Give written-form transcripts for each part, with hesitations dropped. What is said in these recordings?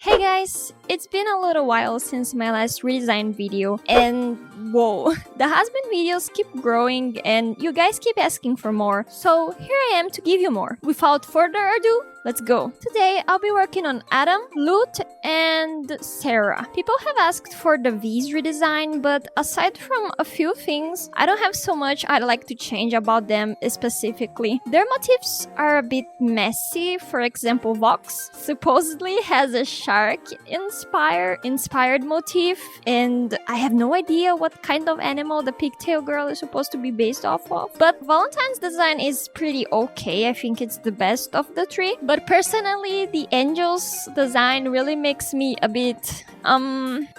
Hey guys, it's been a little while since my last redesign video and whoa, the Hazbin videos keep growing and you guys keep asking for more, so here I am to give you more. Without further ado, let's go. Today I'll be working on Adam, Lut, and Sarah. People have asked for the V's redesign, but aside from a few things, I don't have so much I'd like to change about them specifically. Their motifs are a bit messy. For example, Vox supposedly has a shark-inspired motif, and I have no idea what kind of animal the pigtail girl is supposed to be based off of. But Valentine's design is pretty okay. I think it's the best of the three. But personally, the Angel's design really makes me a bit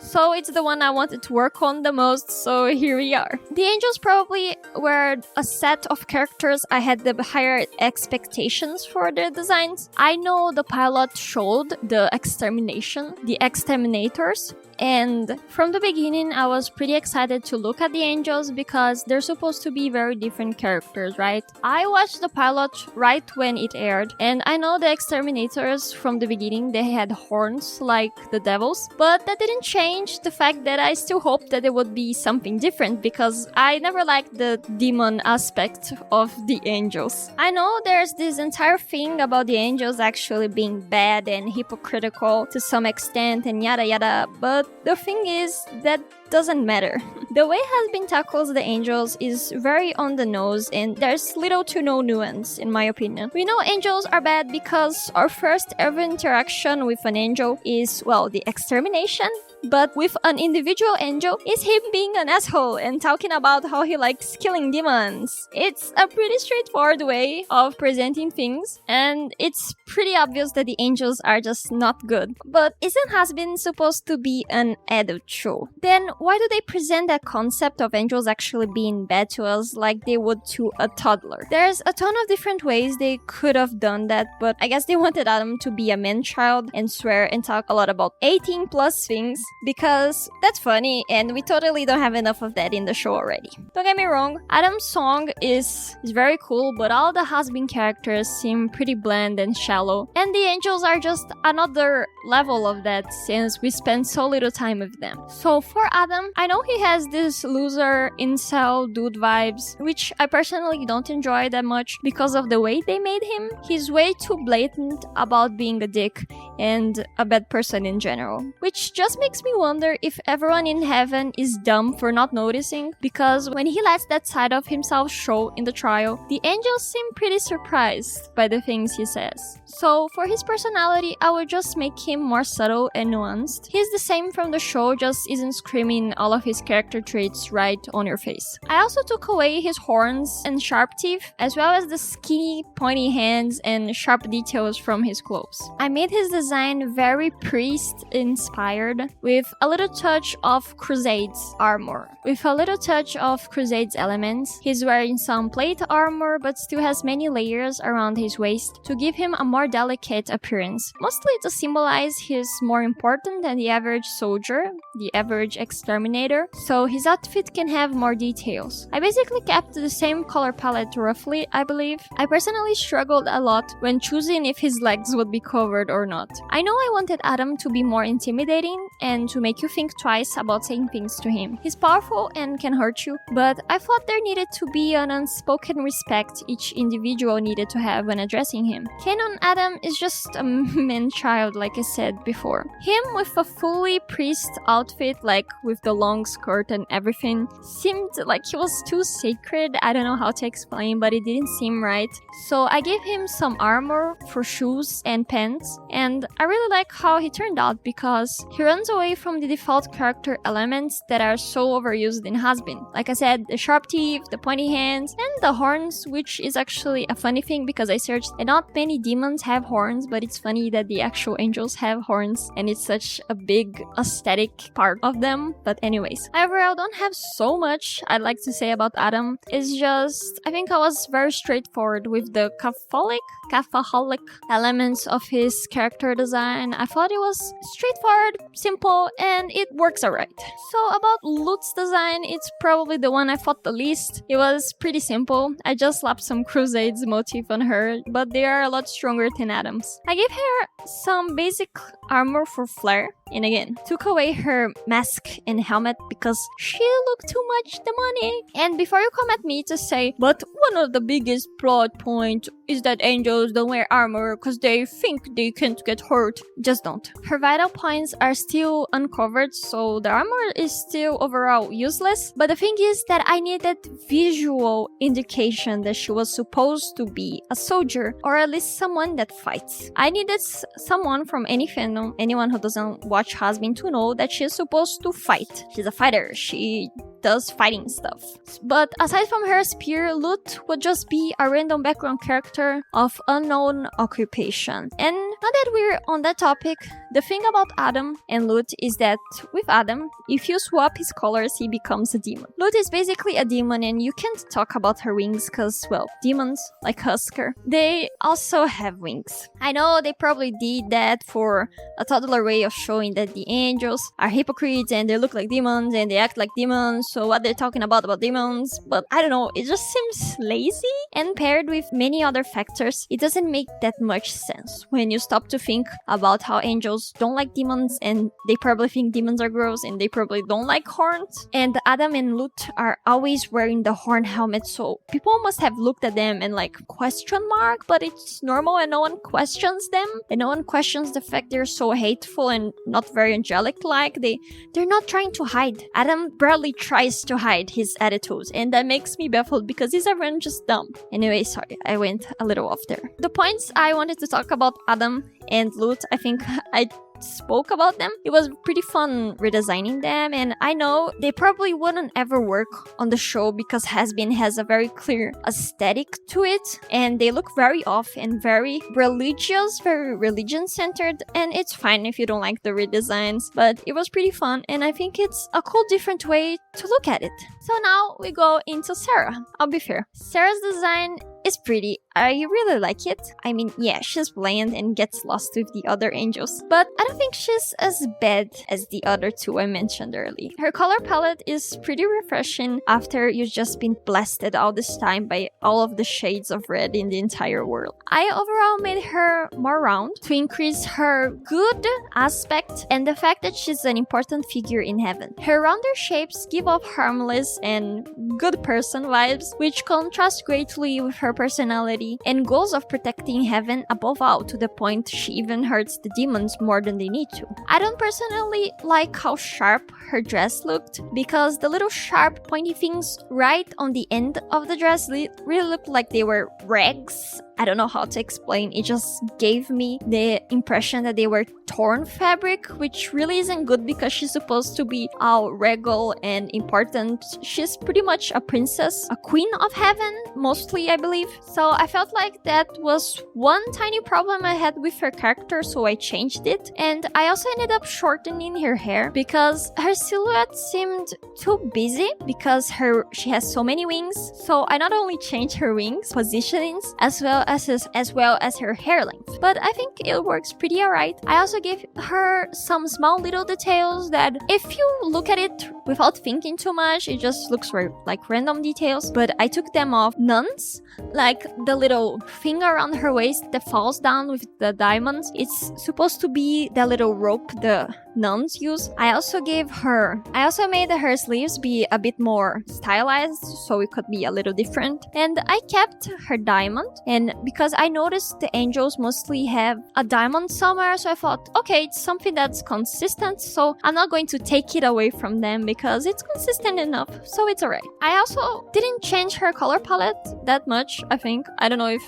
so it's the one I wanted to work on the most, so here we are. The Angels probably were a set of characters I had the higher expectations for their designs. I know the pilot showed the exterminators, and from the beginning I was pretty excited to look at the Angels because they're supposed to be very different characters, right? I watched the pilot right when it aired, and I know the exterminators from the beginning, they had horns like the devils, but that didn't change the fact that I still hoped that it would be something different because I never liked the demon aspect of the Angels. I know there's this entire thing about the Angels actually being bad and hypocritical to some extent and yada yada, but the thing is that doesn't matter. The way Hazbin tackles the Angels is very on the nose and there's little to no nuance in my opinion. We know Angels are bad because our first ever interaction with an angel is, well, the extermination. But with an individual angel, is him being an asshole and talking about how he likes killing demons. It's a pretty straightforward way of presenting things, and it's pretty obvious that the angels are just not good. But isn't Hazbin supposed to be an adult show? Then why do they present that concept of angels actually being bad to us like they would to a toddler? There's a ton of different ways they could have done that, but I guess they wanted Adam to be a man-child and swear and talk a lot about 18 plus things, because that's funny and we totally don't have enough of that in the show already. Don't get me wrong, Adam's song is very cool, but all the Hazbin characters seem pretty bland and shallow, and the angels are just another level of that since we spend so little time with them. So for Adam, I know he has this loser, incel, dude vibes, which I personally don't enjoy that much because of the way they made him. He's way too blatant about being a dick and a bad person in general, which just makes me wonder if everyone in heaven is dumb for not noticing, because when he lets that side of himself show in the trial, the angels seem pretty surprised by the things he says. So for his personality, I would just make him more subtle and nuanced. He's the same from the show, just isn't screaming all of his character traits right on your face. I also took away his horns and sharp teeth, as well as the skinny, pointy hands and sharp details from his clothes. I made his design very priest-inspired, with a little touch of Crusades armor. With a little touch of Crusades elements, he's wearing some plate armor but still has many layers around his waist to give him a more delicate appearance, mostly to symbolize he's more important than the average soldier, the average exterminator, so his outfit can have more details. I basically kept the same color palette roughly, I believe. I personally struggled a lot when choosing if his legs would be covered or not. I know I wanted Adam to be more intimidating and to make you think twice about saying things to him. He's powerful and can hurt you, but I thought there needed to be an unspoken respect each individual needed to have when addressing him. Canon Adam is just a man-child, like I said before. Him with a fully priest outfit, like with the long skirt and everything, seemed like he was too sacred. I don't know how to explain, but it didn't seem right. So I gave him some armor for shoes and pants, and I really like how he turned out because he runs away from the default character elements that are so overused in Hazbin. Like I said, the sharp teeth, the pointy hands, and the horns, which is actually a funny thing because I searched and not many demons have horns, but it's funny that the actual angels have horns and it's such a big aesthetic part of them. But anyways, however, I don't have so much I'd like to say about Adam. It's just, I think I was very straightforward with the Catholic elements of his character design. I thought it was straightforward, simple, simple and it works alright. So about Lut's design, it's probably the one I thought the least. It was pretty simple. I just slapped some Crusades motif on her, but they are a lot stronger than Adam's. I gave her some basic armor for flair, and again, took away her mask and helmet because she looked too much demonic. And before you come at me to say, but one of the biggest plot points is that angels don't wear armor because they think they can't get hurt, just don't. Her vital points are still uncovered, so the armor is still overall useless, but the thing is that I needed visual indication that she was supposed to be a soldier, or at least someone that fights. I needed someone from any fandom, anyone who doesn't watch Hazbin, to know that she's supposed to fight. She's a fighter. She does fighting stuff. But aside from her spear, Lut would just be a random background character of unknown occupation. And now that we're on that topic, the thing about Adam and Lut is that with Adam, if you swap his colors, he becomes a demon. Lut is basically a demon, and you can't talk about her wings because, well, demons, like Husker, they also have wings. I know they probably did that for a toddler way of showing that the angels are hypocrites and they look like demons and they act like demons, so what they're talking about demons, but I don't know, it just seems lazy, and paired with many other factors, it doesn't make that much sense when you stop to think about how angels don't like demons, and they probably think demons are gross, and they probably don't like horns. And Adam and Lut are always wearing the horn helmet, so people must have looked at them and like question mark, but it's normal and no one questions them, and no one questions the fact they're so hateful and not very angelic like. They're not trying to hide. Adam barely tries to hide his attitudes, and that makes me baffled because is everyone just dumb? Anyway, sorry, I went a little off there. The points I wanted to talk about Adam and Lut, I think I spoke about them. It was pretty fun redesigning them, and I know they probably wouldn't ever work on the show because Hazbin has a very clear aesthetic to it, and they look very off and very religious, very religion-centered, and it's fine if you don't like the redesigns, but it was pretty fun, and I think it's a cool different way to look at it. So now we go into Sarah. I'll be fair. Sarah's design is pretty. I really like it. I mean, yeah, she's bland and gets lost with the other angels, but I don't think she's as bad as the other two I mentioned earlier. Her color palette is pretty refreshing after you've just been blasted all this time by all of the shades of red in the entire world. I overall made her more round to increase her good aspect and the fact that she's an important figure in heaven. Her rounder shapes give off harmless and good person vibes, which contrast greatly with her personality and goals of protecting heaven above all, to the point she even hurts the demons more than they need to. I don't personally like how sharp her dress looked, because the little sharp pointy things right on the end of the dress really looked like they were rags. I don't know how to explain. It just gave me the impression that they were torn fabric, which really isn't good because she's supposed to be all regal and important. She's pretty much a princess, a queen of heaven, mostly, I believe. So I felt like that was one tiny problem I had with her character, so I changed it. And I also ended up shortening her hair because her silhouette seemed too busy because she has so many wings. So I not only changed her wings positionings as well as her hair length, but I think it works pretty alright. I also gave her some small little details that if you look at it without thinking too much, it just looks like random details, but I took them off. Nuns, like the little thing around her waist that falls down with the diamonds, it's supposed to be the little rope the nuns use. I also made her sleeves be a bit more stylized so it could be a little different, and I kept her diamond, and because I noticed the angels mostly have a diamond somewhere, so I thought, okay, it's something that's consistent, so I'm not going to take it away from them because it's consistent enough, so it's alright. I also didn't change her color palette that much, I think. I don't know if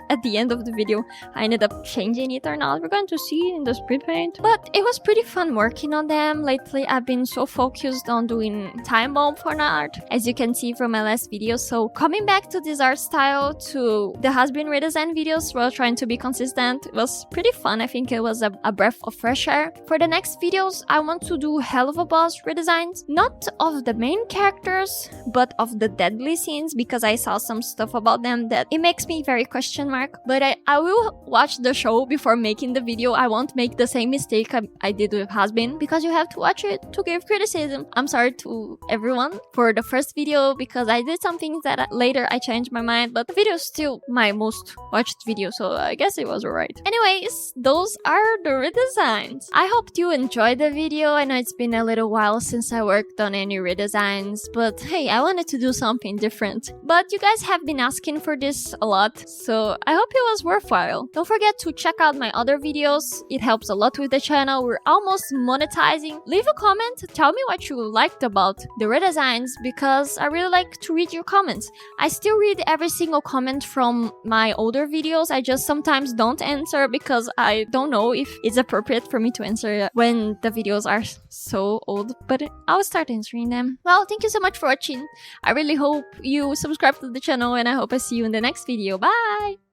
at the end of the video I ended up changing it or not. We're going to see in the speed paint, but it was pretty fun working on them. Lately I've been so focused on doing time bomb for art, as you can see from my last video, so coming back to this art style to the Hazbin redesign videos while trying to be consistent was pretty fun. I think it was a breath of fresh air. For the next videos I want to do helluva boss redesigns, not of the main characters but of the deadly scenes, because I saw some stuff about them that it makes me very question mark, but I will watch the show before making the video. I won't make the same mistake I did with Hazbin Hazbin, because you have to watch it to give criticism. I'm sorry to everyone for the first video because I did some things that later I changed my mind, but the video is still my most watched video, so I guess it was alright. Anyways, those are the redesigns. I hope you enjoyed the video. I know it's been a little while since I worked on any redesigns, but hey, I wanted to do something different. But you guys have been asking for this a lot, so I hope it was worthwhile. Don't forget to check out my other videos. It helps a lot with the channel. We're almost monetizing. Leave a comment, tell me what you liked about the redesigns, because I really like to read your comments. I still read every single comment from my older videos. I just sometimes don't answer because I don't know if it's appropriate for me to answer when the videos are so old, but I'll start answering them. Well, thank you so much for watching. I really hope you subscribe to the channel, and I hope I see you in the next video. Bye!